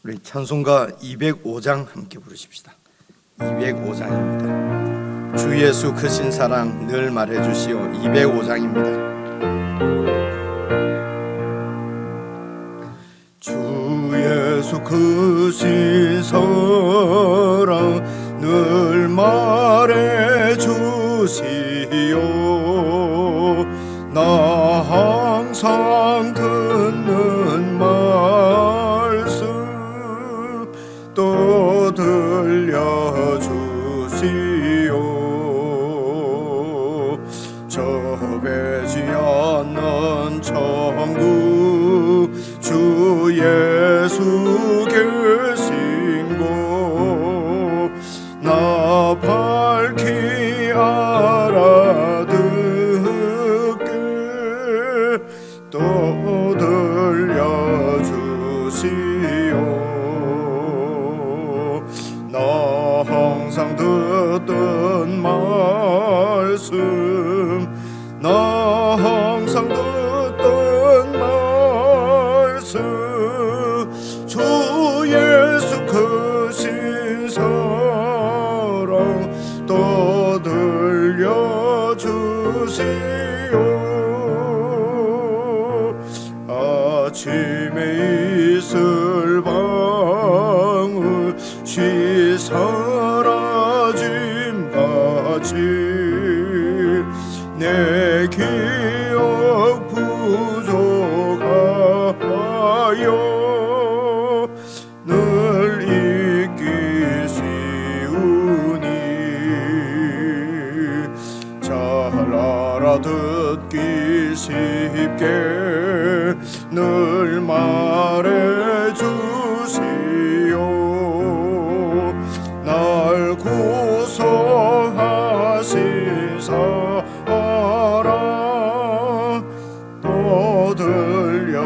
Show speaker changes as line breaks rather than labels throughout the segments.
우리 찬송가 205장 함께 부르십시다. 205장입니다. 주 예수 크신 사랑 늘 말해주시오. 205장입니다. 주 예수 크신 사랑 늘 말해주시오. 나 항상 듣는 말씀 또 들려주시오. 저배지 않는 천국 주 예수 계신 곳 나 밝히 알아듣게 또 들려주시오. 나 항상 듣던 말씀 나 항상 듣던 말씀 주 예수 크신 사랑 또 들려주시오. 아침에 있을 방울 쉬 사라짐같이 내 기억 부족하여 늘 잊기 쉬우니 잘 알아듣기 쉽게 늘 말해주시오. 날 구속하신 사랑 또 들려주시오.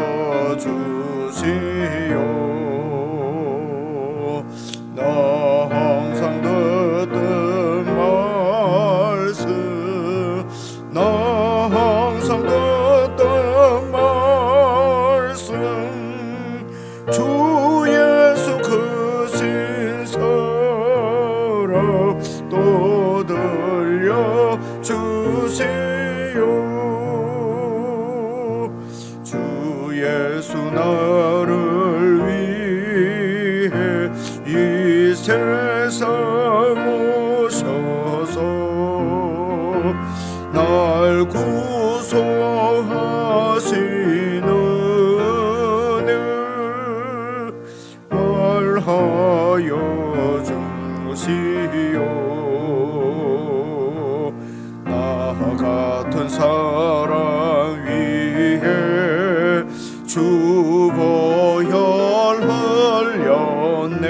나 항상 듣던 말씀 나 항상 듣던 말씀 주 예수 크신 사랑 또 들려주시오. 주 예수 나를 위해 이 세상 오셔서 날 구속하신 은혜 말하여 주시오. 나 같은 사랑 위해 주 보혈 흘렸네.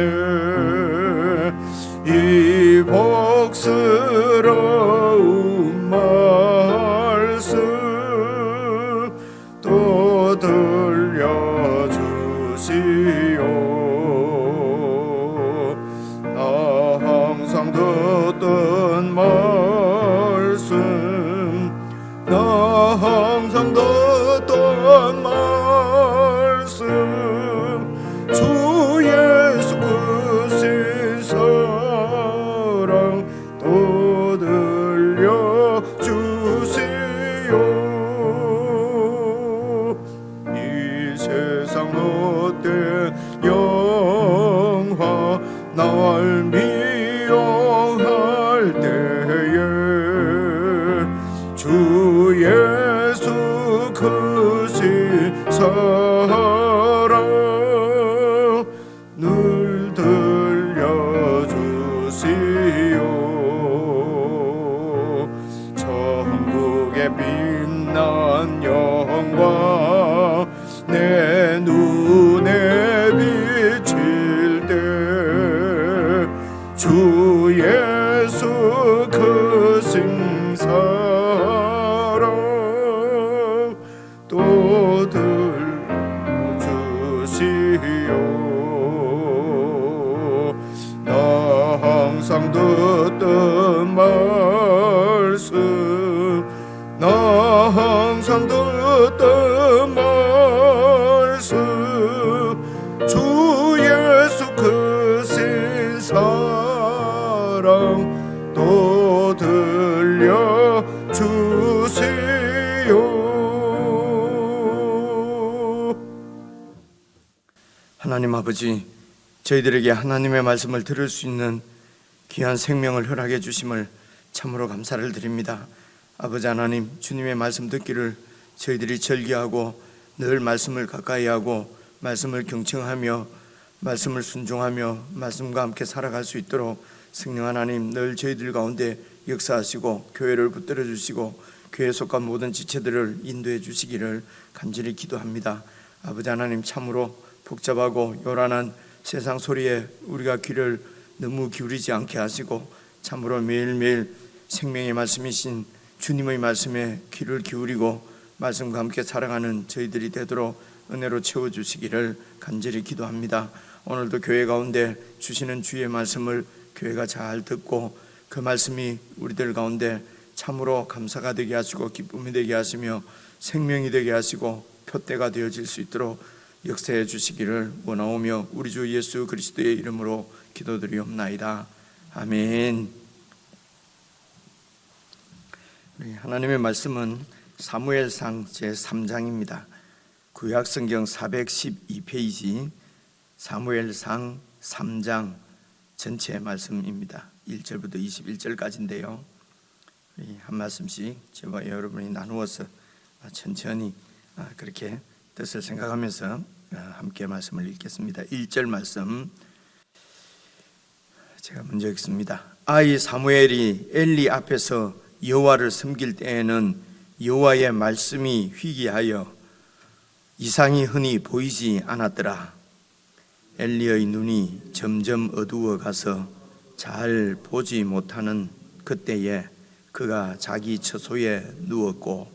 이 복스러운 말씀 또 들려주시오. 나 항상 듣던 말씀 나 항상 듣던 말씀 주 예수 크신 사랑 또 들려주시오. 이 세상 헛된 영화 날 미워할 때에 주 예수 크신 사랑 늘 들려주시오. 천국의 빛난 영광 내 눈에 비칠 때 주 예수 크신 사랑 또 들려주시오. 나 항상 듣던 말씀 나 항상 듣던 말씀 주 예수 하나님 아버지, 저희들에게 하나님의 말씀을 들을 수 있는 귀한 생명을 허락해 주심을 참으로 감사를 드립니다. 아버지 하나님, 주님의 말씀 듣기를 저희들이 절기하고 늘 말씀을 가까이 하고 말씀을 경청하며 말씀을 순종하며 말씀과 함께 살아갈 수 있도록 성령 하나님 늘 저희들 가운데 역사하시고 교회를 붙들어 주시고 교회에 속한 모든 지체들을 인도해 주시기를 간절히 기도합니다. 아버지 하나님, 참으로 복잡하고 요란한 세상 소리에 우리가 귀를 너무 기울이지 않게 하시고 참으로 매일매일 생명의 말씀이신 주님의 말씀에 귀를 기울이고 말씀과 함께 살아가는 저희들이 되도록 은혜로 채워주시기를 간절히 기도합니다. 오늘도 교회 가운데 주시는 주의 말씀을 교회가 잘 듣고 그 말씀이 우리들 가운데 참으로 감사가 되게 하시고 기쁨이 되게 하시며 생명이 되게 하시고 표대가 되어질 수 있도록 역사해 주시기를 원하오며 우리 주 예수 그리스도의 이름으로 기도드리옵나이다. 아멘. 하나님의 말씀은 사무엘상 제3장입니다. 구약성경 412페이지 사무엘상 3장 전체 말씀입니다. 1절부터 21절까지인데요. 한 말씀씩 저와 여러분이 나누어서 천천히 그렇게 뜻을 생각하면서 함께 말씀을 읽겠습니다. 1절 말씀 제가 먼저 읽습니다. 아이 사무엘이 엘리 앞에서 여호와를 섬길 때에는 여호와의 말씀이 희귀하여 이상이 흔히 보이지 않았더라. 엘리의 눈이 점점 어두워 가서 잘 보지 못하는 그때에 그가 자기 처소에 누웠고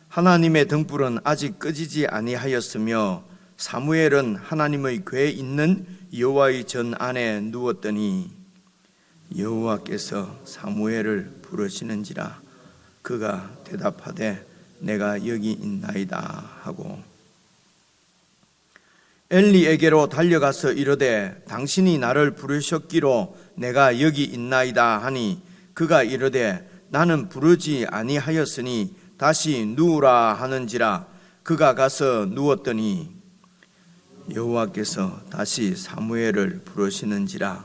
하나님의 등불은 아직 꺼지지 아니하였으며 사무엘은 하나님의 궤에 있는 여호와의 전 안에 누웠더니 여호와께서 사무엘을 부르시는지라 그가 대답하되 내가 여기 있나이다 하고 엘리에게로 달려가서 이르되 당신이 나를 부르셨기로 내가 여기 있나이다 하니 그가 이르되 나는 부르지 아니하였으니 다시 누우라 하는지라 그가 가서 누웠더니 여호와께서 다시 사무엘을 부르시는지라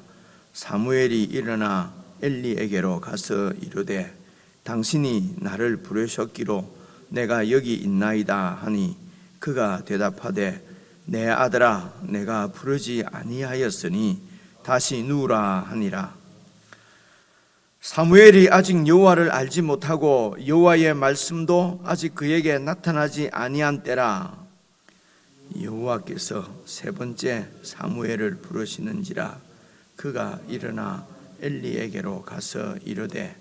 사무엘이 일어나 엘리에게로 가서 이르되 당신이 나를 부르셨기로 내가 여기 있나이다 하니 그가 대답하되 내 아들아 내가 부르지 아니하였으니 다시 누우라 하니라. 사무엘이 아직 여호와를 알지 못하고 여호와의 말씀도 아직 그에게 나타나지 아니한 때라. 여호와께서 세 번째 사무엘을 부르시는지라 그가 일어나 엘리에게로 가서 이르되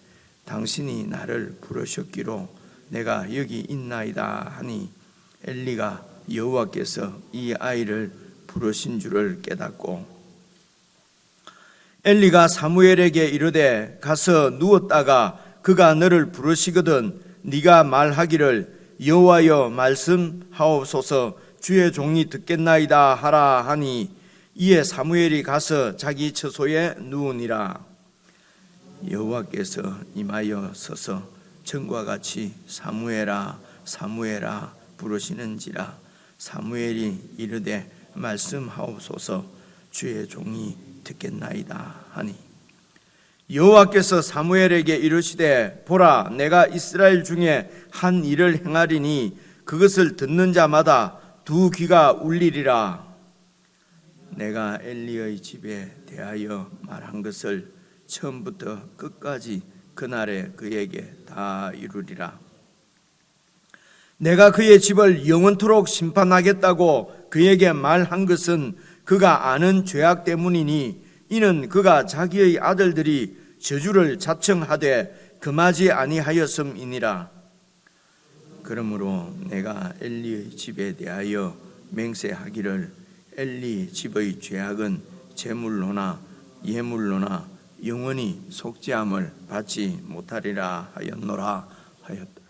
당신이 나를 부르셨기로 내가 여기 있나이다 하니 엘리가 여호와께서 이 아이를 부르신 줄을 깨닫고 엘리가 사무엘에게 이르되 가서 누웠다가 그가 너를 부르시거든 네가 말하기를 여호와여 말씀하옵소서 주의 종이 듣겠나이다 하라 하니 이에 사무엘이 가서 자기 처소에 누우니라. 여호와께서 임하여 서서 전과 같이 사무엘아 사무엘아 부르시는지라 사무엘이 이르되 말씀하옵소서 주의 종이 듣겠나이다 하니 여호와께서 사무엘에게 이르시되 보라 내가 이스라엘 중에 한 일을 행하리니 그것을 듣는 자마다 두 귀가 울리리라. 내가 엘리의 집에 대하여 말한 것을 처음부터 끝까지 그날에 그에게 다 이루리라. 내가 그의 집을 영원토록 심판하겠다고 그에게 말한 것은 그가 아는 죄악 때문이니 이는 그가 자기의 아들들이 저주를 자청하되 금하지 아니하였음이니라. 그러므로 내가 엘리의 집에 대하여 맹세하기를 엘리 집의 죄악은 제물로나 예물로나 영원히 속죄함을 받지 못하리라 하였노라 하였더라.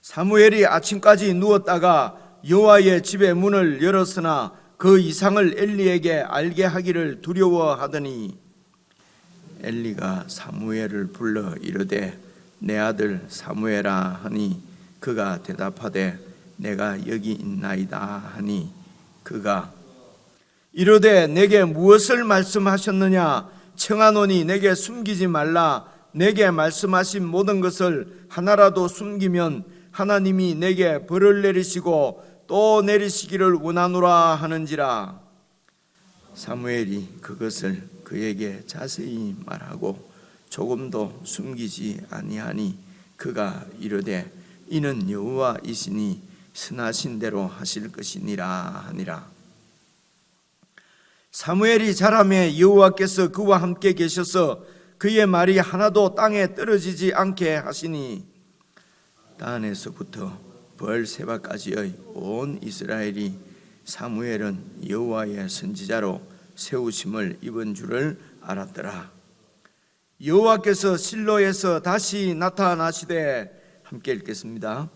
사무엘이 아침까지 누웠다가 여호와의 집의 문을 열었으나 그 이상을 엘리에게 알게 하기를 두려워하더니 엘리가 사무엘을 불러 이르되 내 아들 사무엘아 하니 그가 대답하되 내가 여기 있나이다 하니 그가 이르되 내게 무엇을 말씀하셨느냐 청하노니 내게 숨기지 말라. 내게 말씀하신 모든 것을 하나라도 숨기면 하나님이 내게 벌을 내리시고 또 내리시기를 원하노라 하는지라. 사무엘이 그것을 그에게 자세히 말하고 조금도 숨기지 아니하니 그가 이르되 이는 여호와이시니 선하신 대로 하실 것이니라 하니라. 사무엘이 자라매 여호와께서 그와 함께 계셔서 그의 말이 하나도 땅에 떨어지지 않게 하시니 단에서부터 브엘세바까지의 온 이스라엘이 사무엘은 여호와의 선지자로 세우심을 입은 줄을 알았더라. 여호와께서 실로에서 다시 나타나시되, 함께 읽겠습니다.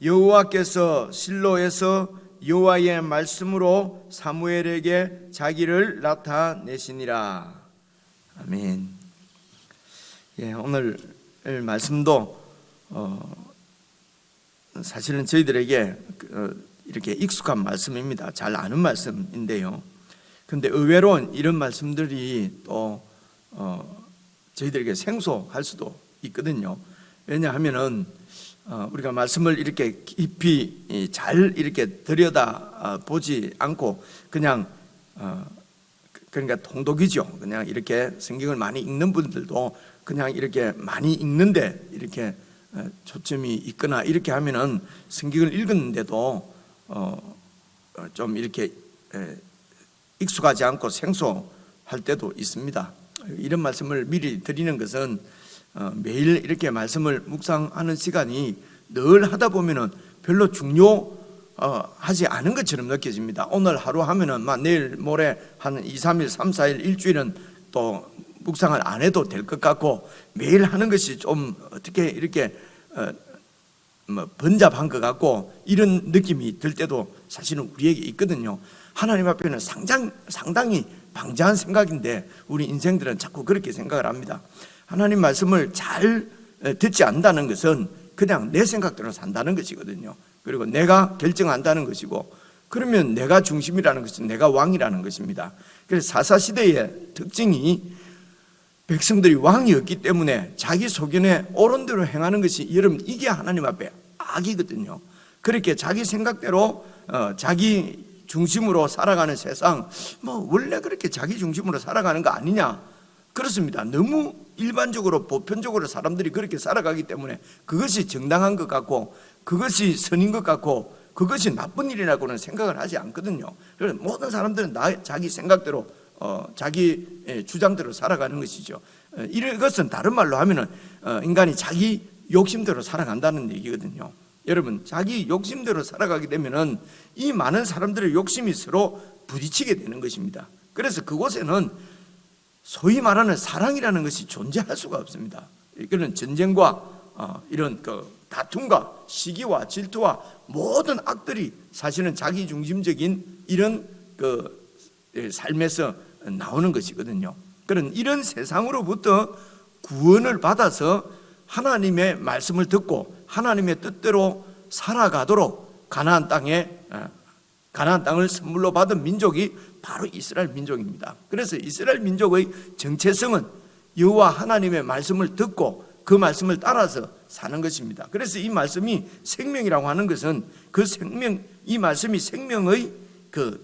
여호와께서 실로에서 여호와의 말씀으로 사무엘에게 자기를 나타내시니라. 아멘. 오늘 말씀도 사실은 저희들에게 이렇게 익숙한 말씀입니다. 잘 아는 말씀인데요. 그런데 의외로 이런 말씀들이 또 저희들에게 생소할 수도 있거든요. 왜냐하면은 우리가 말씀을 이렇게 깊이 잘 이렇게 들여다 보지 않고 그냥 그러니까 통독이죠. 그냥 이렇게 성경을 많이 읽는 분들도 그냥 이렇게 많이 읽는데 이렇게 초점이 있거나 이렇게 하면은 성경을 읽었는데도 좀 이렇게 익숙하지 않고 생소할 때도 있습니다. 이런 말씀을 미리 드리는 것은 매일 이렇게 말씀을 묵상하는 시간이 늘 하다 보면은 별로 중요하지 않은 것처럼 느껴집니다. 오늘 하루 하면은 막 내일 모레 한 2, 3일, 3, 4일, 일주일은 또 묵상을 안 해도 될 것 같고 매일 하는 것이 좀 어떻게 이렇게 번잡한 것 같고 이런 느낌이 들 때도 사실은 우리에게 있거든요. 하나님 앞에는 상당히 방자한 생각인데 우리 인생들은 자꾸 그렇게 생각을 합니다. 하나님 말씀을 잘 듣지 않는다는 것은 그냥 내 생각대로 산다는 것이거든요. 그리고 내가 결정한다는 것이고, 그러면 내가 중심이라는 것은 내가 왕이라는 것입니다. 그래서 사사시대의 특징이 백성들이 왕이 없기 때문에 자기 소견에 옳은 대로 행하는 것이, 여러분, 이게 하나님 앞에 악이거든요. 그렇게 자기 생각대로 자기 중심으로 살아가는 세상, 원래 그렇게 자기 중심으로 살아가는 거 아니냐? 그렇습니다. 너무 일반적으로 보편적으로 사람들이 그렇게 살아가기 때문에 그것이 정당한 것 같고 그것이 선인 것 같고 그것이 나쁜 일이라고는 생각을 하지 않거든요. 그래서 모든 사람들은 자기 생각대로 자기 주장대로 살아가는 것이죠. 이것은 다른 말로 하면은 인간이 자기 욕심대로 살아간다는 얘기거든요. 여러분, 자기 욕심대로 살아가게 되면은 이 많은 사람들의 욕심이 서로 부딪히게 되는 것입니다. 그래서 그곳에는 소위 말하는 사랑이라는 것이 존재할 수가 없습니다. 이거는 전쟁과 이런 다툼과 시기와 질투와 모든 악들이 사실은 자기중심적인 이런 삶에서 나오는 것이거든요. 그런 이런 세상으로부터 구원을 받아서 하나님의 말씀을 듣고 하나님의 뜻대로 살아가도록 가나안 땅을 선물로 받은 민족이 바로 이스라엘 민족입니다. 그래서 이스라엘 민족의 정체성은 여호와 하나님의 말씀을 듣고 그 말씀을 따라서 사는 것입니다. 그래서 이 말씀이 생명이라고 하는 것은 이 말씀이 생명의 그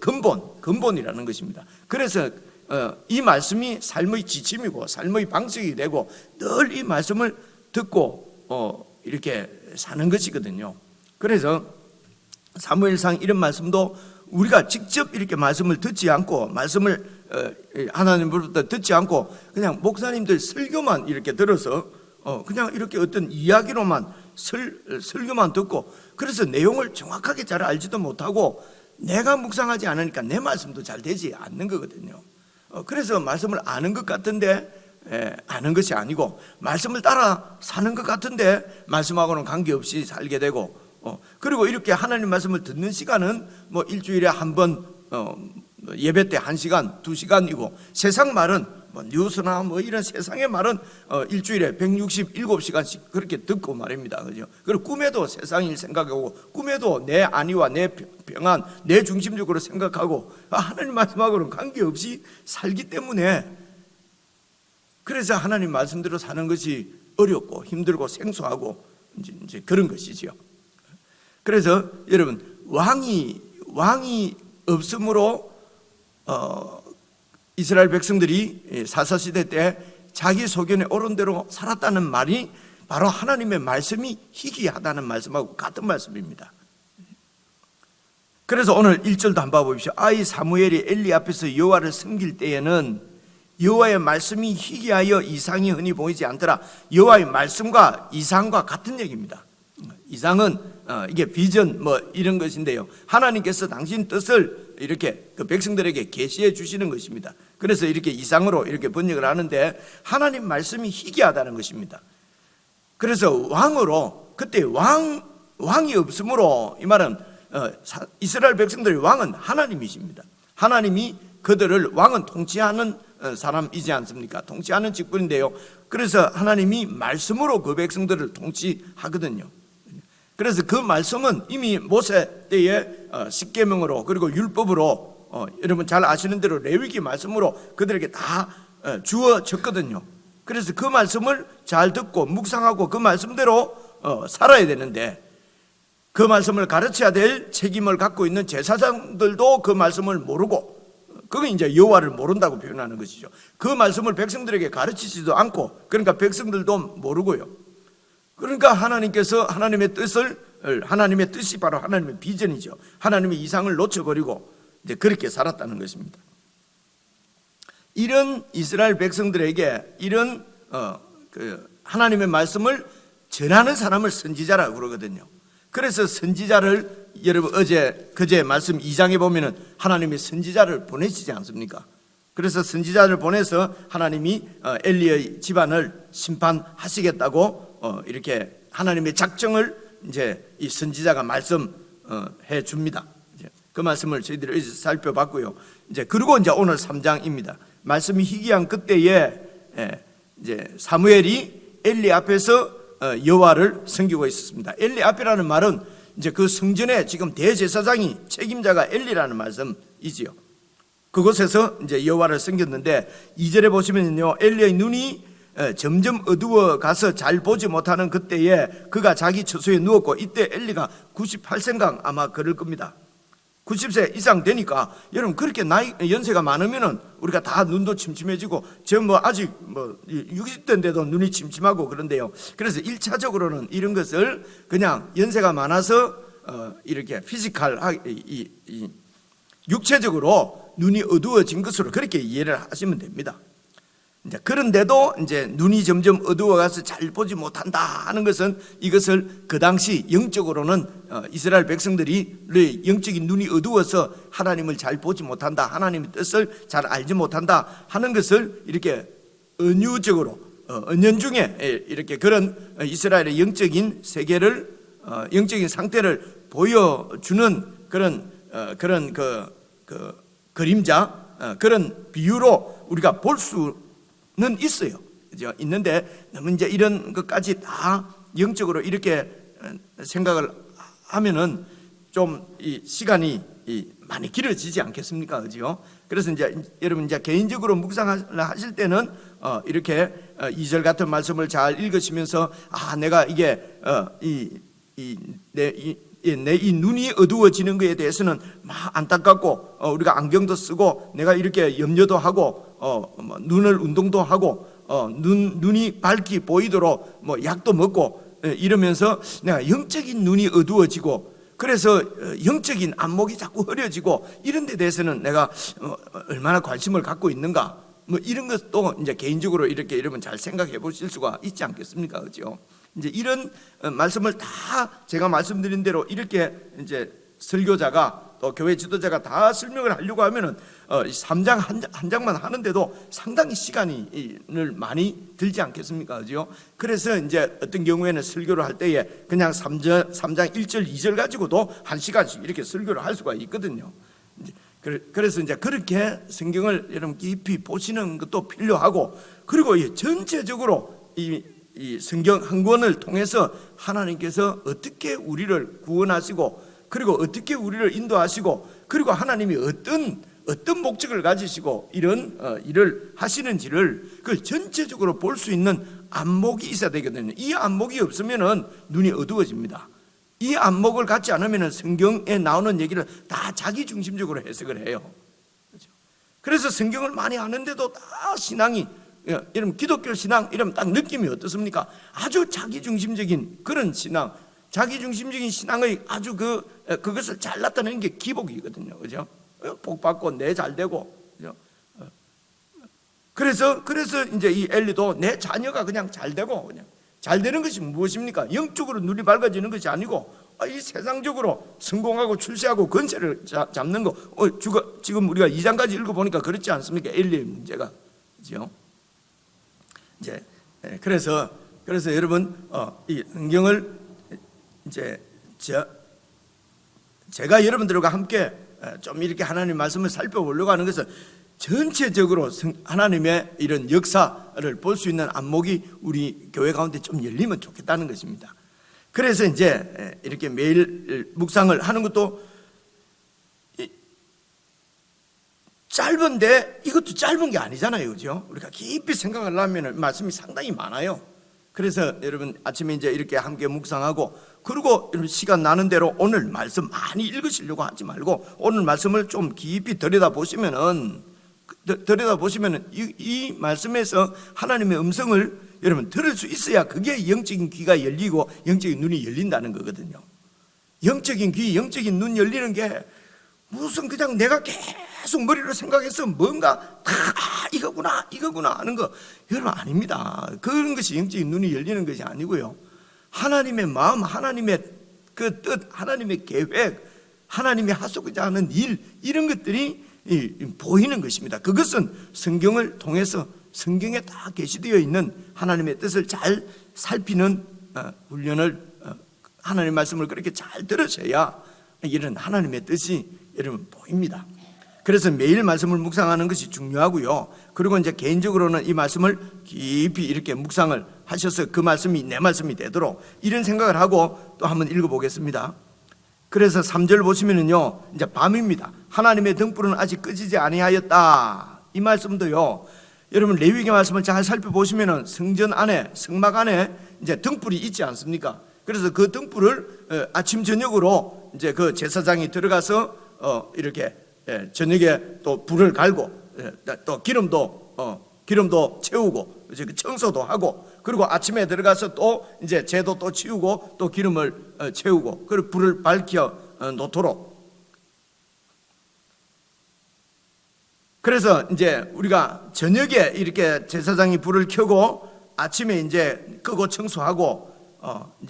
근본이라는 것입니다. 그래서 이 말씀이 삶의 지침이고 삶의 방식이 되고 늘 이 말씀을 듣고 이렇게 사는 것이거든요. 그래서 사무엘상 이런 말씀도 우리가 직접 이렇게 말씀을 듣지 않고 말씀을 하나님으로부터 듣지 않고 그냥 목사님들 설교만 이렇게 들어서 그냥 이렇게 어떤 이야기로만 설교만 듣고 그래서 내용을 정확하게 잘 알지도 못하고 내가 묵상하지 않으니까 내 말씀도 잘 되지 않는 거거든요. 그래서 말씀을 아는 것 같은데 아는 것이 아니고 말씀을 따라 사는 것 같은데 말씀하고는 관계없이 살게 되고 그리고 이렇게 하나님 말씀을 듣는 시간은 일주일에 한 번 예배 때 1시간, 2시간이고 세상 말은 뭐 뉴스나 뭐 이런 세상의 말은 일주일에 167시간씩 그렇게 듣고 말입니다. 그죠? 그리고 꿈에도 세상 일 생각하고, 꿈에도 내 안위와 내 평안, 내 중심적으로 생각하고, 하나님 말씀하고는 관계없이 살기 때문에, 그래서 하나님 말씀대로 사는 것이 어렵고 힘들고 생소하고 이제 그런 것이지요. 그래서 여러분, 왕이 없으므로 이스라엘 백성들이 사사시대 때 자기 소견에 옳은 대로 살았다는 말이 바로 하나님의 말씀이 희귀하다는 말씀하고 같은 말씀입니다. 그래서 오늘 1절도 한번 봐보십시오. 아이 사무엘이 엘리 앞에서 여호와를 섬길 때에는 여호와의 말씀이 희귀하여 이상이 흔히 보이지 않더라. 여호와의 말씀과 이상과 같은 얘기입니다. 이상은 이게 비전 뭐 이런 것인데요, 하나님께서 당신 뜻을 이렇게 그 백성들에게 계시해 주시는 것입니다. 그래서 이렇게 이상으로 이렇게 번역을 하는데, 하나님 말씀이 희귀하다는 것입니다. 그래서 왕으로, 그때 왕이 없으므로, 이 말은 이스라엘 백성들의 왕은 하나님이십니다. 하나님이 그들을, 왕은 통치하는 사람이지 않습니까? 통치하는 직분인데요, 그래서 하나님이 말씀으로 그 백성들을 통치하거든요. 그래서 그 말씀은 이미 모세 때의 십계명으로, 그리고 율법으로, 여러분 잘 아시는 대로 레위기 말씀으로 그들에게 다 주어졌거든요. 그래서 그 말씀을 잘 듣고 묵상하고 그 말씀대로 살아야 되는데, 그 말씀을 가르쳐야 될 책임을 갖고 있는 제사장들도 그 말씀을 모르고, 그건 이제 여호와를 모른다고 표현하는 것이죠. 그 말씀을 백성들에게 가르치지도 않고, 그러니까 백성들도 모르고요. 그러니까 하나님께서 하나님의 뜻이 바로 하나님의 비전이죠. 하나님의 이상을 놓쳐버리고 이제 그렇게 살았다는 것입니다. 이런 이스라엘 백성들에게 이런 하나님의 말씀을 전하는 사람을 선지자라고 그러거든요. 그래서 선지자를, 여러분 그제 말씀 2장에 보면은 하나님이 선지자를 보내시지 않습니까? 그래서 선지자를 보내서 하나님이 엘리의 집안을 심판하시겠다고 이렇게 하나님의 작정을 이제 이 선지자가 말씀해 줍니다. 그 말씀을 저희들이 여기서 살펴봤고요. 그리고 이제 오늘 3장입니다. 말씀이 희귀한 그때에 이제 사무엘이 엘리 앞에서 여호와를 섬기고 있었습니다. 엘리 앞이라는 말은 이제 그 성전에 지금 대제사장이 책임자가 엘리라는 말씀이지요. 그곳에서 이제 여호와를 섬겼는데, 2절에 보시면요, 엘리의 눈이 점점 어두워 가서 잘 보지 못하는 그때에 그가 자기 처소에 누웠고, 이때 엘리가 98세인가 아마 그럴 겁니다. 90세 이상 되니까, 여러분 그렇게 연세가 많으면은 우리가 다 눈도 침침해지고, 저 뭐 아직 뭐 60대인데도 눈이 침침하고 그런데요. 그래서 1차적으로는 이런 것을 그냥 연세가 많아서 이렇게 육체적으로 눈이 어두워진 것으로 그렇게 이해를 하시면 됩니다. 그런데도 이제 눈이 점점 어두워가서 잘 보지 못한다 하는 것은, 이것을 그 당시 영적으로는 이스라엘 백성들이 영적인 눈이 어두워서 하나님을 잘 보지 못한다, 하나님의 뜻을 잘 알지 못한다 하는 것을 이렇게 은유적으로 은연중에 이렇게 그런 이스라엘의 영적인 세계를, 영적인 상태를 보여주는 그런 그림자, 그런 비유로 우리가 볼 수는 있어요. 그죠? 있는데 너무 이제 이런 것까지 다 영적으로 이렇게 생각을 하면은 좀 이 시간이 많이 길어지지 않겠습니까? 그죠? 그래서 이제 여러분 이제 개인적으로 묵상하실 때는 이렇게 2절 같은 말씀을 잘 읽으시면서, 내가 이게 내 이 눈이 어두워지는 것에 대해서는 막 안타깝고, 우리가 안경도 쓰고 내가 이렇게 염려도 하고 눈을 운동도 하고 눈이 밝게 보이도록 뭐 약도 먹고 이러면서 내가 영적인 눈이 어두워지고, 그래서 영적인 안목이 자꾸 흐려지고, 이런 데 대해서는 내가 얼마나 관심을 갖고 있는가, 뭐 이런 것도 이제 개인적으로 이렇게 여러분 잘 생각해 보실 수가 있지 않겠습니까? 그죠? 이제 이런 말씀을 다 제가 말씀드린 대로 이렇게 이제 설교자가 또 교회 지도자가 다 설명을 하려고 하면은 3장 한 장만 하는데도 상당히 시간이 많이 들지 않겠습니까? 그죠? 그래서 이제 어떤 경우에는 설교를 할 때에 그냥 3장 1절 2절 가지고도 1시간씩 이렇게 설교를 할 수가 있거든요. 그래서 이제 그렇게 성경을 여러분 깊이 보시는 것도 필요하고, 그리고 전체적으로 이 성경 한 권을 통해서 하나님께서 어떻게 우리를 구원하시고, 그리고 어떻게 우리를 인도하시고, 그리고 하나님이 어떤 목적을 가지시고 이런 일을 하시는지를 그 전체적으로 볼 수 있는 안목이 있어야 되거든요. 이 안목이 없으면은 눈이 어두워집니다. 이 안목을 갖지 않으면 성경에 나오는 얘기를 다 자기 중심적으로 해석을 해요. 그래서 성경을 많이 아는데도 다 신앙이, 이러면 기독교 신앙 이러면 딱 느낌이 어떻습니까? 아주 자기 중심적인 그런 신앙, 자기 중심적인 신앙의 아주 그것을 잘 나타내는 게 기복이거든요. 그죠? 복 받고 내 잘 되고, 그죠? 그래서 이제 이 엘리도 내 자녀가 그냥 잘 되고, 그냥 잘 되는 것이 무엇입니까? 영적으로 눈이 밝아지는 것이 아니고 이 세상적으로 성공하고 출세하고 건세를 잡는 거. 지금 우리가 2장까지 읽어보니까 그렇지 않습니까? 엘리의 문제가, 그죠? 이제 그래서 여러분 이 성경을 이제 제가 여러분들과 함께 좀 이렇게 하나님의 말씀을 살펴보려고 하는 것은 전체적으로 하나님의 이런 역사를 볼 수 있는 안목이 우리 교회 가운데 좀 열리면 좋겠다는 것입니다. 그래서 이제 이렇게 매일 묵상을 하는 것도 짧은데 이것도 짧은 게 아니잖아요, 그죠? 우리가 깊이 생각을 하면 말씀이 상당히 많아요. 그래서 여러분 아침에 이제 이렇게 함께 묵상하고, 그리고 여러분 시간 나는 대로 오늘 말씀 많이 읽으시려고 하지 말고 오늘 말씀을 좀 깊이 들여다보시면은 이 말씀에서 하나님의 음성을 여러분 들을 수 있어야 그게 영적인 귀가 열리고 영적인 눈이 열린다는 거거든요. 영적인 귀, 영적인 눈 열리는 게 무슨 그냥 내가 계속 머리로 생각해서 뭔가 다 이거구나 하는 거 여러분 아닙니다. 그런 것이 영적인 눈이 열리는 것이 아니고요. 하나님의 마음, 하나님의 그 뜻, 하나님의 계획, 하나님이 하시고자 하는 일, 이런 것들이 보이는 것입니다. 그것은 성경을 통해서 성경에 다 게시되어 있는 하나님의 뜻을 잘 살피는 훈련을, 하나님의 말씀을 그렇게 잘 들으셔야 이런 하나님의 뜻이 여러분 보입니다. 그래서 매일 말씀을 묵상하는 것이 중요하고요. 그리고 이제 개인적으로는 이 말씀을 깊이 이렇게 묵상을 하셔서 그 말씀이 내 말씀이 되도록 이런 생각을 하고 또 한번 읽어보겠습니다. 그래서 3절 보시면은요, 이제 밤입니다. 하나님의 등불은 아직 끄지지 아니하였다. 이 말씀도요, 여러분 레위기 말씀을 잘 살펴보시면은 성전 안에, 성막 안에 이제 등불이 있지 않습니까? 그래서 그 등불을 아침 저녁으로 이제 그 제사장이 들어가서 이렇게 저녁에 또 불을 갈고 또 기름도 채우고 청소도 하고, 그리고 아침에 들어가서 또 이제 제도 또 치우고 또 기름을 채우고 그리고 불을 밝혀 놓도록. 그래서 이제 우리가 저녁에 이렇게 제사장이 불을 켜고 아침에 이제 끄고 청소하고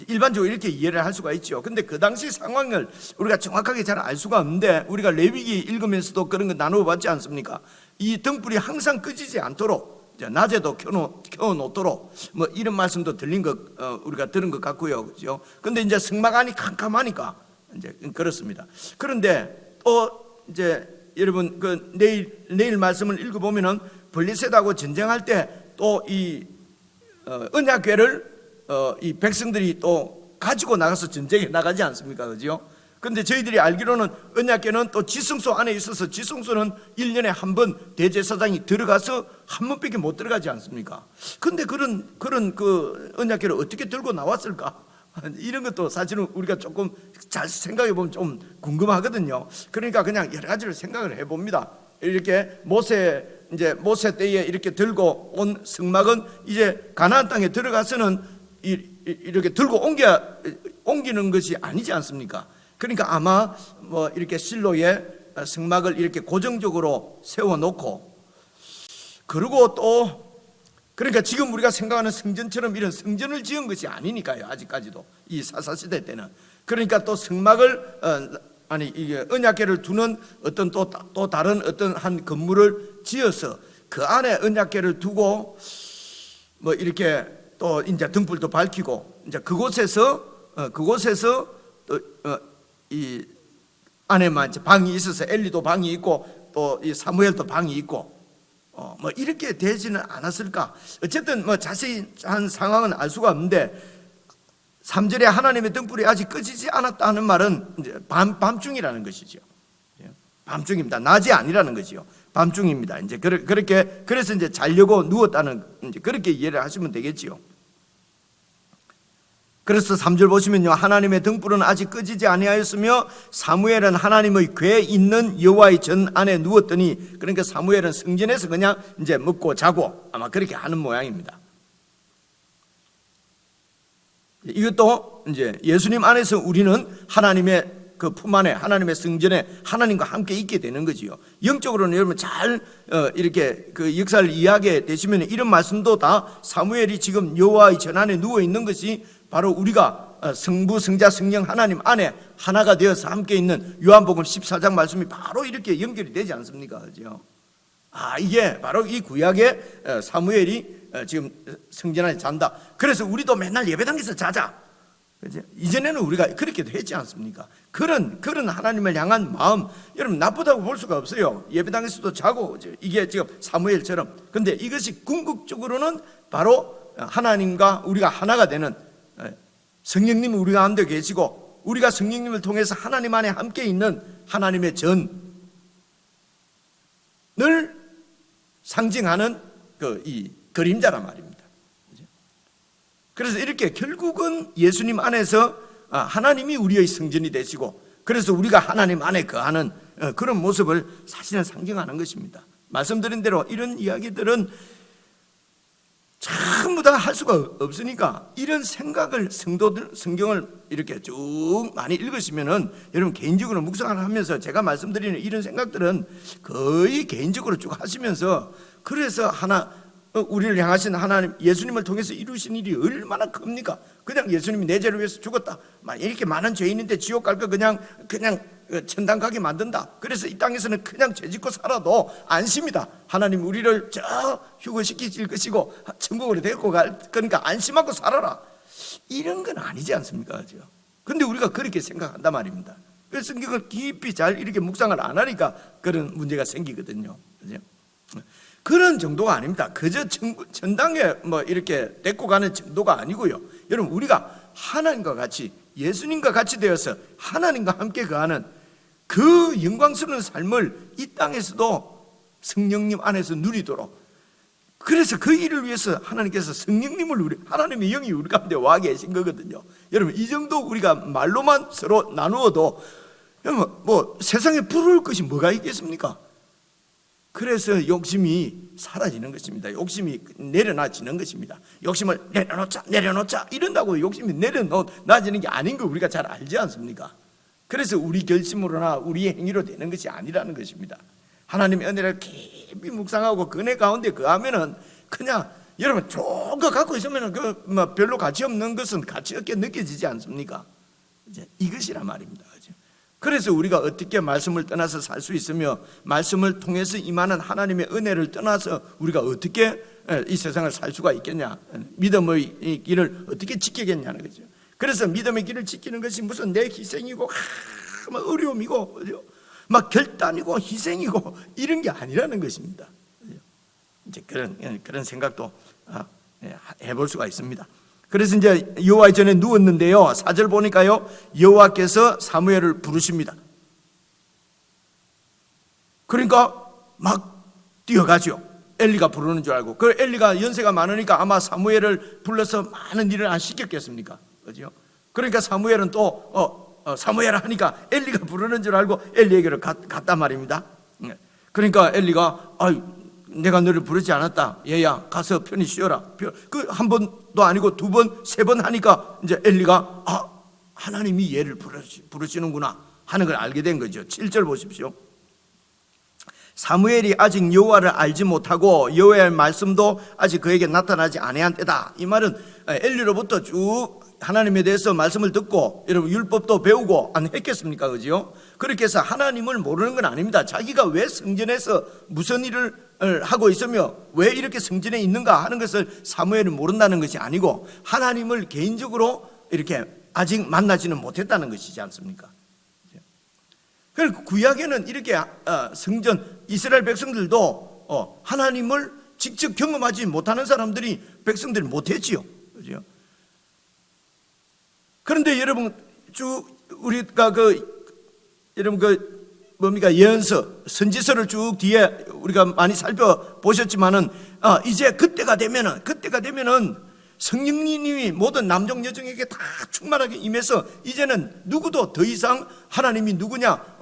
일반적으로 이렇게 이해를 할 수가 있죠. 근데 그 당시 상황을 우리가 정확하게 잘 알 수가 없는데 우리가 레위기 읽으면서도 그런 거 나누어 봤지 않습니까? 이 등불이 항상 꺼지지 않도록 낮에도 켜놓도록 뭐 이런 말씀도 들린 것 우리가 들은 것 같고요, 그렇죠? 근데 이제 성막 안이 캄캄하니까 이제 그렇습니다. 그런데 또 이제 여러분 그 내일 말씀을 읽어보면은 블레셋하고 전쟁할 때 또 이 언약궤를 이 백성들이 또 가지고 나가서 전쟁에 나가지 않습니까, 그죠? 근데 저희들이 알기로는 언약궤는 또 지성소 안에 있어서 지성소는 1년에 한 번 대제사장이 들어가서 한 번밖에 못 들어가지 않습니까? 근데 그런 그 언약궤를 어떻게 들고 나왔을까? 이런 것도 사실은 우리가 조금 잘 생각해 보면 좀 궁금하거든요. 그러니까 그냥 여러 가지를 생각을 해 봅니다. 이렇게 모세 때에 이렇게 들고 온 성막은 이제 가나안 땅에 들어가서는 이렇게 들고 옮기는 것이 아니지 않습니까? 그러니까 아마 뭐 이렇게 실로에 성막을 이렇게 고정적으로 세워놓고, 그리고 또 그러니까 지금 우리가 생각하는 성전처럼 이런 성전을 지은 것이 아니니까요, 아직까지도 이 사사시대 때는. 그러니까 또 성막을 이게 언약궤를 두는 어떤 또 다른 어떤 한 건물을 지어서 그 안에 언약궤를 두고 뭐 이렇게 또 이제 등불도 밝히고 이제 그곳에서 또 이 안에만 방이 있어서 엘리도 방이 있고 또 이 사무엘도 방이 있고 뭐 이렇게 되지는 않았을까? 어쨌든 뭐 자세한 상황은 알 수가 없는데 3절에 하나님의 등불이 아직 꺼지지 않았다 하는 말은 이제 밤중이라는 것이죠. 밤중입니다. 낮이 아니라는 거지요. 밤중입니다. 이제 그렇게 그래서 이제 자려고 누웠다는 이제 그렇게 이해를 하시면 되겠지요. 그래서 3절 보시면요, 하나님의 등불은 아직 꺼지지 아니하였으며 사무엘은 하나님의 궤 있는 여호와의 전 안에 누웠더니, 그러니까 사무엘은 성전에서 그냥 이제 먹고 자고 아마 그렇게 하는 모양입니다. 이것도 이제 예수님 안에서 우리는 하나님의 그 품 안에, 하나님의 성전에 하나님과 함께 있게 되는 거지요. 영적으로는 여러분 잘 이렇게 그 역사를 이해하게 되시면 이런 말씀도 다 사무엘이 지금 여호와의 전 안에 누워 있는 것이 바로 우리가 성부, 성자, 성령 하나님 안에 하나가 되어서 함께 있는 요한복음 14장 말씀이 바로 이렇게 연결이 되지 않습니까? 그죠? 이게 바로 이 구약의 사무엘이 지금 성전 안에 잔다. 그래서 우리도 맨날 예배당에서 자자. 그죠? 이전에는 우리가 그렇게도 했지 않습니까? 그런 하나님을 향한 마음, 여러분 나쁘다고 볼 수가 없어요. 예배당에서도 자고, 이게 지금 사무엘처럼. 근데 이것이 궁극적으로는 바로 하나님과 우리가 하나가 되는, 성령님이 우리 가운데 계시고 우리가 성령님을 통해서 하나님 안에 함께 있는 하나님의 전을 상징하는 이 그림자란 말입니다. 그래서 이렇게 결국은 예수님 안에서 하나님이 우리의 성전이 되시고, 그래서 우리가 하나님 안에 거하는 그런 모습을 사실은 상징하는 것입니다. 말씀드린 대로 이런 이야기들은 전부 다 할 수가 없으니까 이런 생각을 성도들 성경을 이렇게 쭉 많이 읽으시면은 여러분 개인적으로 묵상을 하면서 제가 말씀드리는 이런 생각들은 거의 개인적으로 쭉 하시면서, 그래서 우리를 향하신 하나님 예수님을 통해서 이루신 일이 얼마나 큽니까? 그냥 예수님이 내 죄를 위해서 죽었다, 이렇게 많은 죄인인데 지옥 갈 거 그냥 천당 가게 만든다. 그래서 이 땅에서는 그냥 죄 짓고 살아도 안심이다. 하나님 우리를 저 휴거시키실 것이고 천국으로 데리고 갈 거니까 안심하고 살아라. 이런 건 아니지 않습니까? 그죠? 근데 우리가 그렇게 생각한단 말입니다. 그래서 성경을 깊이 잘 이렇게 묵상을 안 하니까 그런 문제가 생기거든요. 그죠? 그런 정도가 아닙니다. 그저 천당에 이렇게 데리고 가는 정도가 아니고요. 여러분 우리가 하나님과 같이, 예수님과 같이 되어서 하나님과 함께 거하는 그 영광스러운 삶을 이 땅에서도 성령님 안에서 누리도록, 그래서 그 일을 위해서 하나님께서 성령님을 하나님의 영이 우리 가운데 와 계신 거거든요. 여러분 이 정도 우리가 말로만 서로 나누어도 여러분 세상에 부러울 것이 뭐가 있겠습니까? 그래서 욕심이 사라지는 것입니다. 욕심이 내려놔지는 것입니다. 욕심을 내려놓자 이런다고 욕심이 내려놔지는 게 아닌 거 우리가 잘 알지 않습니까? 그래서 우리 결심으로나 우리의 행위로 되는 것이 아니라는 것입니다. 하나님의 은혜를 깊이 묵상하고 그네 가운데 거하면은 그냥 여러분 좋은 거 갖고 있으면 별로 가치 없는 것은 가치 없게 느껴지지 않습니까? 이제 이것이란 말입니다. 그래서 우리가 어떻게 말씀을 떠나서 살 수 있으며 말씀을 통해서 임하는 하나님의 은혜를 떠나서 우리가 어떻게 이 세상을 살 수가 있겠냐, 믿음의 길을 어떻게 지키겠냐는 거죠. 그래서 믿음의 길을 지키는 것이 무슨 내 희생이고 어려움이고 결단이고 희생이고 이런 게 아니라는 것입니다. 이제 그런 생각도 해볼 수가 있습니다. 그래서 이제 여호와의 전에 누웠는데요, 4절 보니까요, 여호와께서 사무엘을 부르십니다. 그러니까 막 뛰어가죠. 엘리가 부르는 줄 알고. 그 엘리가 연세가 많으니까 아마 사무엘을 불러서 많은 일을 안 시켰겠습니까? 그죠? 그러니까 사무엘은 또 사무엘 하니까 엘리가 부르는 줄 알고 엘리에게로 갔단 말입니다. 그러니까 엘리가 내가 너를 부르지 않았다. 얘야 가서 편히 쉬어라. 그 한 번도 아니고 두 번, 세 번 하니까 이제 엘리가 하나님이 얘를 부르시는구나 하는 걸 알게 된 거죠. 7절 보십시오. 사무엘이 아직 여호와를 알지 못하고 여호와의 말씀도 아직 그에게 나타나지 아니한 때다. 이 말은 엘리로부터 쭉 하나님에 대해서 말씀을 듣고 여러분 율법도 배우고 안 했겠습니까? 그죠? 그렇게 해서 하나님을 모르는 건 아닙니다. 자기가 왜 성전에서 무슨 일을 하고 있으며 왜 이렇게 성전에 있는가 하는 것을 사무엘은 모른다는 것이 아니고 하나님을 개인적으로 이렇게 아직 만나지는 못했다는 것이지 않습니까? 그리고 구약에는 이렇게 성전 이스라엘 백성들도 하나님을 직접 경험하지 못하는 사람들이 백성들이 못했지요. 그죠? 그런데 여러분 우리가 여러분 뭡니까? 예언서, 선지서를 쭉 뒤에 우리가 많이 살펴보셨지만은 이제 그때가 되면은 성령님이 모든 남종 여종에게 다 충만하게 임해서 이제는 누구도 더 이상 하나님이 누구냐,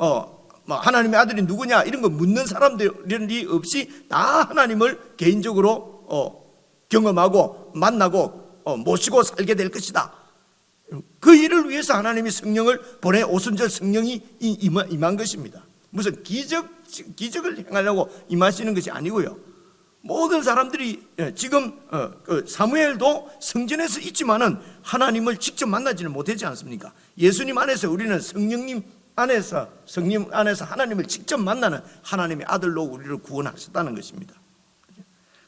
하나님의 아들이 누구냐 이런 거 묻는 사람들이 없이 다 하나님을 개인적으로 경험하고 만나고 모시고 살게 될 것이다. 그 일을 위해서 하나님이 성령을 보내 오순절 성령이 임한 것입니다. 무슨 기적을 행하려고 임하시는 것이 아니고요. 모든 사람들이 지금 사무엘도 성전에서 있지만은 하나님을 직접 만나지는 못하지 않습니까? 예수님 안에서 우리는 성령 안에서 하나님을 직접 만나는 하나님의 아들로 우리를 구원하셨다는 것입니다.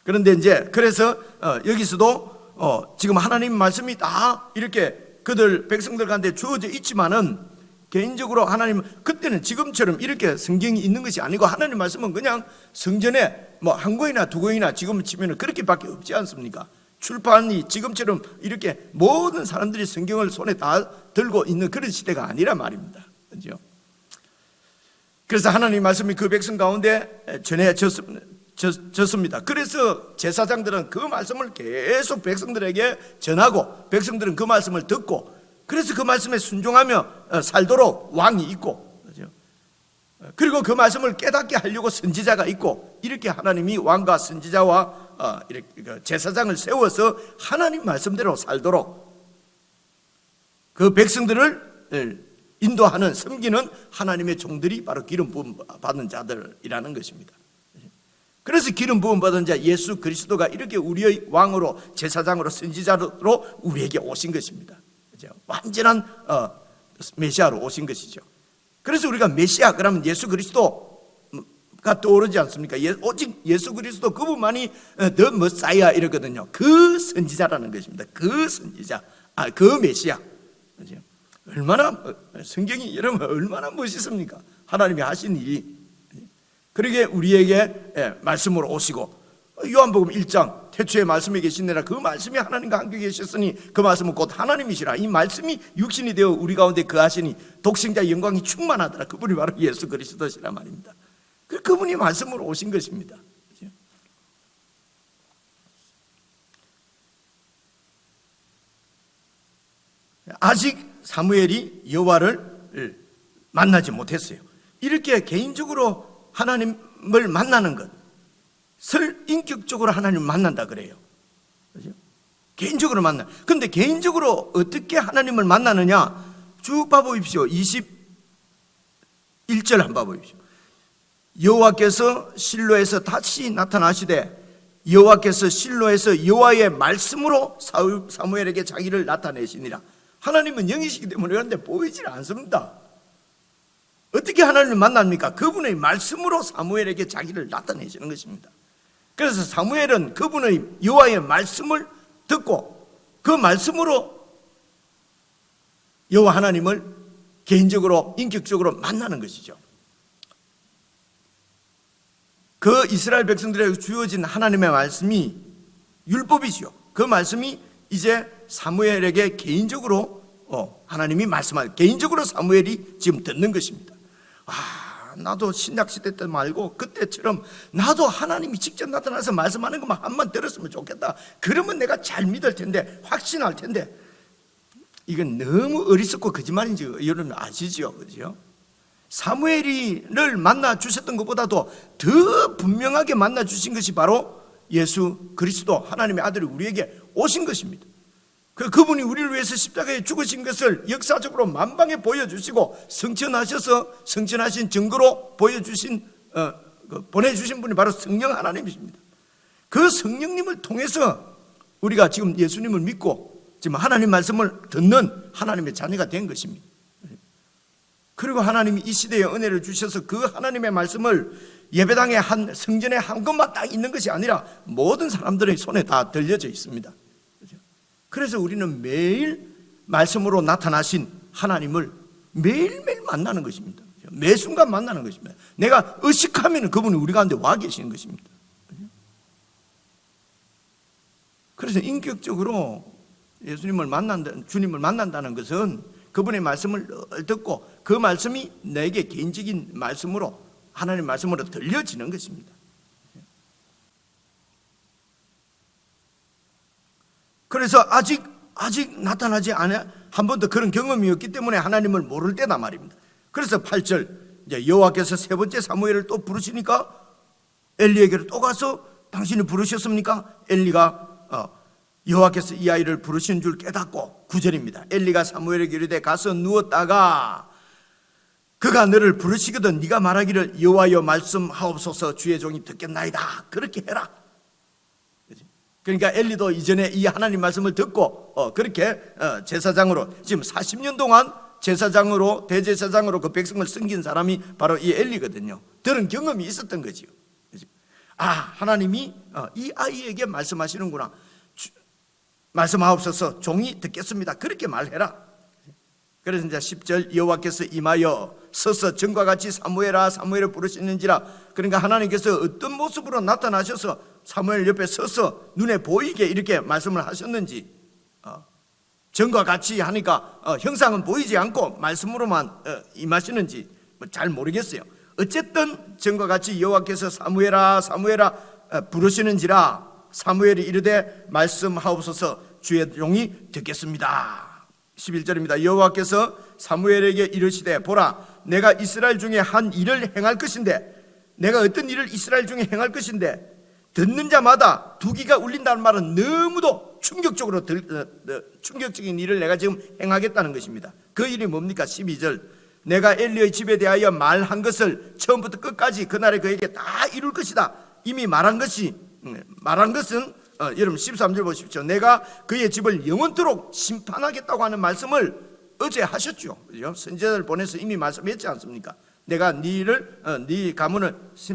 그런데 이제 그래서 여기서도 지금 하나님 말씀이 다 이렇게 그들 백성들 가운데 주어져 있지만은 개인적으로 하나님 그때는 지금처럼 이렇게 성경이 있는 것이 아니고 하나님 말씀은 그냥 성전에 한 권이나 두 권이나 지금 치면은 그렇게밖에 없지 않습니까? 출판이 지금처럼 이렇게 모든 사람들이 성경을 손에 다 들고 있는 그런 시대가 아니란 말입니다. 그렇죠? 그래서 하나님 말씀이 그 백성 가운데 전해졌습니다. 그래서 제사장들은 그 말씀을 계속 백성들에게 전하고 백성들은 그 말씀을 듣고 그래서 그 말씀에 순종하며 살도록 왕이 있고, 그렇죠? 그리고 그 말씀을 깨닫게 하려고 선지자가 있고, 이렇게 하나님이 왕과 선지자와 이렇게 제사장을 세워서 하나님 말씀대로 살도록 그 백성들을 인도하는 섬기는 하나님의 종들이 바로 기름 부음 받은 자들이라는 것입니다. 그래서 기름 부음 받은 자 예수 그리스도가 이렇게 우리의 왕으로 제사장으로 선지자로 우리에게 오신 것입니다. 완전한 메시아로 오신 것이죠. 그래서 우리가 메시아 그러면 예수 그리스도가 떠오르지 않습니까? 오직 예수 그리스도 그분만이 더 머사이아 이러거든요. 그 선지자라는 것입니다. 그 선지자, 그 메시아. 얼마나 성경이 여러분 얼마나 멋있습니까? 하나님이 하신 일이. 그러게 우리에게 말씀으로 오시고 요한복음 1장 태초에 말씀이 계시느라 그 말씀이 하나님과 함께 계셨으니 그 말씀은 곧 하나님이시라. 이 말씀이 육신이 되어 우리 가운데 거하시니 독생자의 영광이 충만하더라. 그분이 바로 예수 그리스도시라 말입니다. 그분이 말씀으로 오신 것입니다. 아직 사무엘이 여호와를 만나지 못했어요. 이렇게 개인적으로 하나님을 만나는 것을 인격적으로 하나님을 만난다 그래요. 그렇죠? 개인적으로 만나. 근데 개인적으로 어떻게 하나님을 만나느냐? 쭉 봐보십시오. 21절 한번 봐보십시오. 여호와께서 실로에서 다시 나타나시되 여호와께서 실로에서 여호와의 말씀으로 사무엘에게 자기를 나타내시니라. 하나님은 영이시기 때문에 그런데 보이질 않습니다. 어떻게 하나님을 만납니까? 그분의 말씀으로 사무엘에게 자기를 나타내시는 것입니다. 그래서 사무엘은 그분의 여호와의 말씀을 듣고 그 말씀으로 여호와 하나님을 개인적으로 인격적으로 만나는 것이죠. 그 이스라엘 백성들에게 주어진 하나님의 말씀이 율법이죠. 그 말씀이 이제 사무엘에게 개인적으로 하나님이 말씀하는 개인적으로 사무엘이 지금 듣는 것입니다. 나도 신약시대 때 말고 그때처럼 나도 하나님이 직접 나타나서 말씀하는 것만 한번 들었으면 좋겠다. 그러면 내가 잘 믿을 텐데 확신할 텐데 이건 너무 어리석고 거짓말인지 여러분 아시죠? 그죠? 사무엘이를 만나 주셨던 것보다도 더 분명하게 만나 주신 것이 바로 예수 그리스도 하나님의 아들이 우리에게 오신 것입니다. 그분이 우리를 위해서 십자가에 죽으신 것을 역사적으로 만방에 보여주시고 성천하신 증거로 보여주신 보내주신 분이 바로 성령 하나님이십니다. 그 성령님을 통해서 우리가 지금 예수님을 믿고 지금 하나님 말씀을 듣는 하나님의 자녀가 된 것입니다. 그리고 하나님이 이 시대에 은혜를 주셔서 그 하나님의 말씀을 예배당에 성전에 한 것만 딱 있는 것이 아니라 모든 사람들의 손에 다 들려져 있습니다. 그래서 우리는 매일 말씀으로 나타나신 하나님을 매일매일 만나는 것입니다. 매 순간 만나는 것입니다. 내가 의식하면 그분이 우리 가운데 와 계시는 것입니다. 그래서 인격적으로 예수님을 주님을 만난다는 것은 그분의 말씀을 늘 듣고 그 말씀이 내게 개인적인 말씀으로, 하나님의 말씀으로 들려지는 것입니다. 그래서 아직 나타나지 않아, 한 번도 그런 경험이 없기 때문에 하나님을 모를 때다 말입니다. 그래서 8절, 이제 여호와께서 세 번째 사무엘을 또 부르시니까 엘리에게로 또 가서 당신이 부르셨습니까? 엘리가 여호와께서 이 아이를 부르신 줄 깨닫고, 9절입니다. 엘리가 사무엘에게 이르되 가서 누웠다가 그가 너를 부르시거든 네가 말하기를 여호와여 말씀하옵소서 주의 종이 듣겠나이다. 그렇게 해라. 그러니까 엘리도 이전에 이 하나님 말씀을 듣고 그렇게 제사장으로, 지금 40년 동안 제사장으로, 대제사장으로 그 백성을 섬긴 사람이 바로 이 엘리거든요. 들은 경험이 있었던 거지요. 하나님이 이 아이에게 말씀하시는구나. 말씀하옵소서 종이 듣겠습니다. 그렇게 말해라. 그래서 이제 10절 여호와께서 임하여 서서 전과 같이 사무엘아 사무엘을 부르시는지라. 그러니까 하나님께서 어떤 모습으로 나타나셔서 사무엘 옆에 서서 눈에 보이게 이렇게 말씀을 하셨는지, 전과 같이 하니까 형상은 보이지 않고 말씀으로만 임하시는지 잘 모르겠어요. 어쨌든 전과 같이 여호와께서 사무엘아 사무엘아 부르시는지라. 사무엘이 이르되 말씀하옵소서 주의 종이 듣겠습니다. 11절입니다. 여호와께서 사무엘에게 이르시되 보라 내가 이스라엘 중에 한 일을 행할 것인데, 내가 어떤 일을 이스라엘 중에 행할 것인데 듣는 자마다 두기가 울린다는 말은 너무도 충격적인 일을 내가 지금 행하겠다는 것입니다. 그 일이 뭡니까? 12절 내가 엘리의 집에 대하여 말한 것을 처음부터 끝까지 그날에 그에게 다 이룰 것이다. 이미 말한 것은 여러분 13절 보십시오. 내가 그의 집을 영원토록 심판하겠다고 하는 말씀을 어제 하셨죠. 그죠? 선지자를 보내서 이미 말씀했지 않습니까? 내가 네 가문을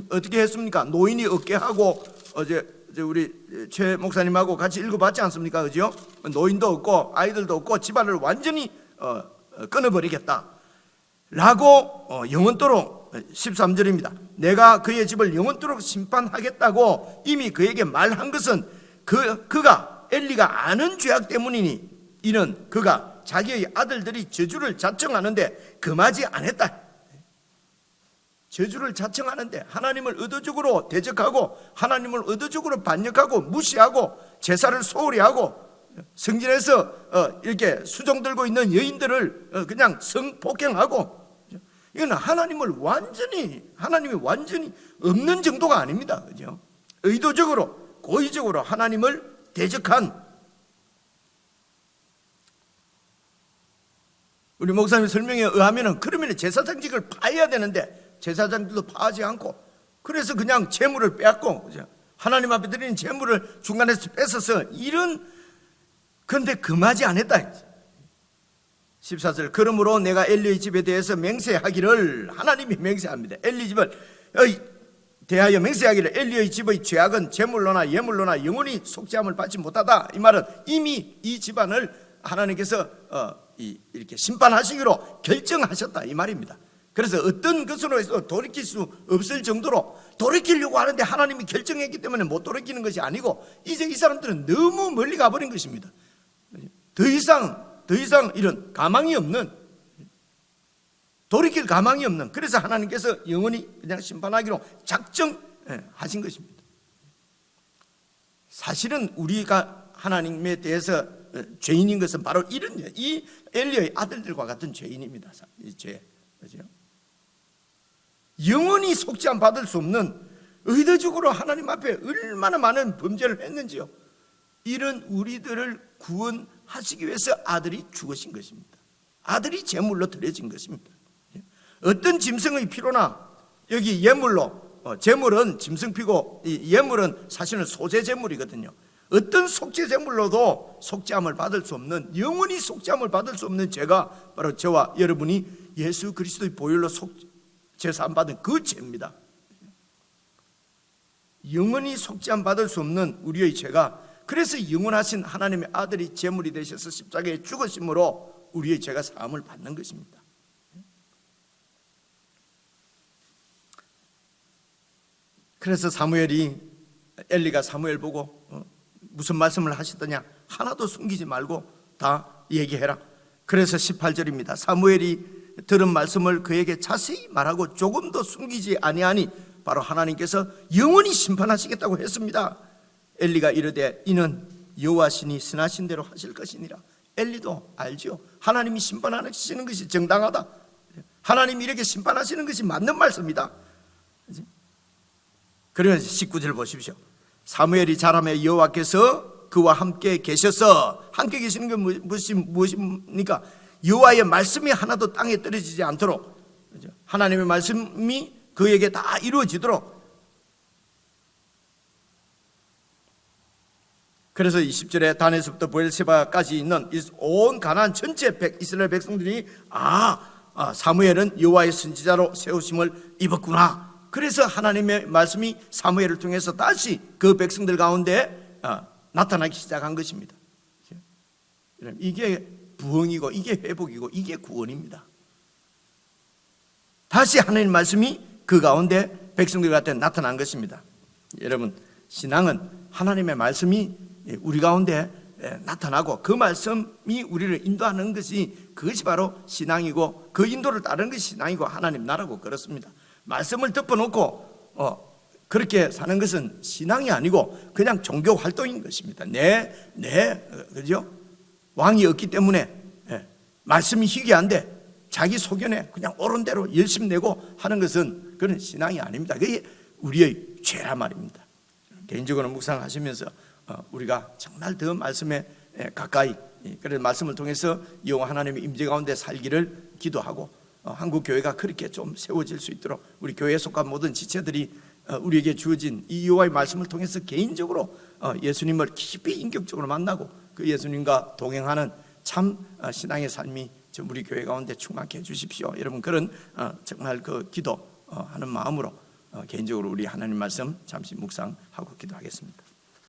어떻게 했습니까? 노인이 없게 하고, 어제 우리 최 목사님하고 같이 읽어봤지 않습니까? 그죠? 노인도 없고 아이들도 없고 집안을 완전히 끊어버리겠다 라고 영원토록, 13절입니다. 내가 그의 집을 영원토록 심판하겠다고 이미 그에게 말한 것은 그가 엘리가 아는 죄악 때문이니, 이는 그가 자기의 아들들이 저주를 자청하는데 금하지 않았다. 저주를 자청하는데 하나님을 의도적으로 대적하고 하나님을 의도적으로 반역하고 무시하고 제사를 소홀히 하고 성전에서 이렇게 수종 들고 있는 여인들을 그냥 성폭행하고, 이건 하나님이 완전히 없는 정도가 아닙니다. 그죠? 의도적으로 고의적으로 하나님을 대적한, 우리 목사님 설명에 의하면 그러면 제사장직을 파해야 되는데 제사장들도 파하지 않고, 그래서 그냥 재물을 빼앗고, 그죠? 하나님 앞에 드리는 재물을 중간에서 뺏어서 그런데 금하지 않았다. 14절 그러므로 내가 엘리의 집에 대해서 맹세하기를, 하나님이 맹세합니다. 엘리 집을 대하여 맹세하기를 엘리의 집의 죄악은 제물로나 예물로나 영원히 속죄함을 받지 못하다. 이 말은 이미 이 집안을 하나님께서 이렇게 심판하시기로 결정하셨다 이 말입니다. 그래서 어떤 것으로 해서 돌이킬 수 없을 정도로, 돌이키려고 하는데 하나님이 결정했기 때문에 못 돌이키는 것이 아니고, 이제 이 사람들은 너무 멀리 가버린 것입니다. 더 이상 이런 가망이 없는, 돌이킬 가망이 없는, 그래서 하나님께서 영원히 그냥 심판하기로 작정하신 것입니다. 사실은 우리가 하나님에 대해서 죄인인 것은 바로 이 엘리의 아들들과 같은 죄인입니다. 이 죄, 그죠? 영원히 속죄함 받을 수 없는, 의도적으로 하나님 앞에 얼마나 많은 범죄를 했는지요. 이런 우리들을 구원하시기 위해서 아들이 죽으신 것입니다. 아들이 제물로 드려진 것입니다. 어떤 짐승의 피로나, 여기 예물로, 제물은 짐승피고 이 예물은 사실은 소재 제물이거든요. 어떤 속죄 제물로도 속죄함을 받을 수 없는, 영원히 속죄함을 받을 수 없는 죄가 바로 저와 여러분이 예수 그리스도의 보혈로 제사함 받은 그 죄입니다. 영원히 속죄함 받을 수 없는 우리의 죄가, 그래서 영원하신 하나님의 아들이 제물이 되셔서 십자가에 죽으심으로 우리의 죄가 사함을 받는 것입니다. 그래서 엘리가 사무엘 보고 무슨 말씀을 하시더냐, 하나도 숨기지 말고 다 얘기해라. 그래서 18절입니다. 사무엘이 들은 말씀을 그에게 자세히 말하고 조금도 숨기지 아니하니 바로 하나님께서 영원히 심판하시겠다고 했습니다. 엘리가 이르되 이는 여호와 신이 선하신 대로 하실 것이니라. 엘리도 알죠. 하나님이 심판하시는 것이 정당하다. 하나님이 이렇게 심판하시는 것이 맞는 말씀이다. 그러면서 19절 보십시오. 사무엘이 자라매 여호와께서 그와 함께 계셔서, 함께 계시는 게 무엇입니까? 여호와의 말씀이 하나도 땅에 떨어지지 않도록, 하나님의 말씀이 그에게 다 이루어지도록. 그래서 20절에 단에서부터 브엘세바까지 있는 온 가나안 전체 이스라엘 백성들이 사무엘은 여호와의 선지자로 세우심을 입었구나. 그래서 하나님의 말씀이 사무엘을 통해서 다시 그 백성들 가운데 나타나기 시작한 것입니다. 이게 부흥이고, 이게 회복이고, 이게 구원입니다. 다시 하나님의 말씀이 그 가운데 백성들한테 나타난 것입니다. 여러분, 신앙은 하나님의 말씀이 우리 가운데 나타나고 그 말씀이 우리를 인도하는 그것이 바로 신앙이고, 그 인도를 따르는 것이 신앙이고 하나님 나라고 그렇습니다. 말씀을 덮어놓고 그렇게 사는 것은 신앙이 아니고 그냥 종교 활동인 것입니다. 그죠? 왕이 없기 때문에 말씀이 희귀한데 자기 소견에 그냥 옳은 대로 열심 내고 하는 것은 그런 신앙이 아닙니다. 그게 우리의 죄라 말입니다. 개인적으로 묵상하시면서 우리가 정말 더 말씀에 가까이, 그래서 말씀을 통해서 여호와 하나님의 임재 가운데 살기를 기도하고, 한국 교회가 그렇게 좀 세워질 수 있도록 우리 교회에 속한 모든 지체들이 우리에게 주어진 이 여호와의 말씀을 통해서 개인적으로 예수님을 깊이 인격적으로 만나고 그 예수님과 동행하는 참 신앙의 삶이 우리 교회 가운데 충만케 해주십시오. 여러분, 그런 정말 그 기도하는 마음으로 개인적으로 우리 하나님 말씀 잠시 묵상하고 기도하겠습니다.